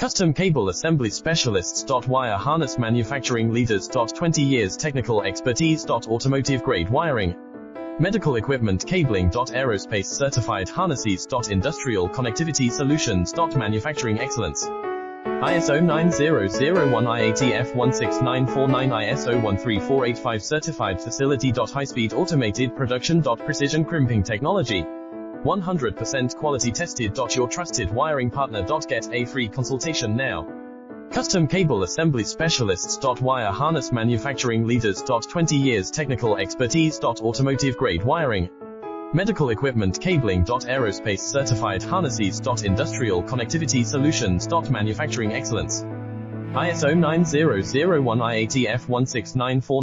Custom cable assembly specialists. Wire harness manufacturing leaders. 20 years technical expertise. Automotive grade wiring, medical equipment cabling. Aerospace certified harnesses. Industrial connectivity solutions. Manufacturing excellence. ISO 9001 IATF 16949 ISO 13485 certified facility. High speed automated production. Precision crimping technology, 100% quality tested. Your trusted wiring partner. Get a free consultation now. Custom cable assembly specialists. Wire harness manufacturing leaders. 20 years technical expertise. Automotive grade wiring, medical equipment cabling. Aerospace certified harnesses. Industrial connectivity solutions. Manufacturing excellence. ISO 9001 IATF 16949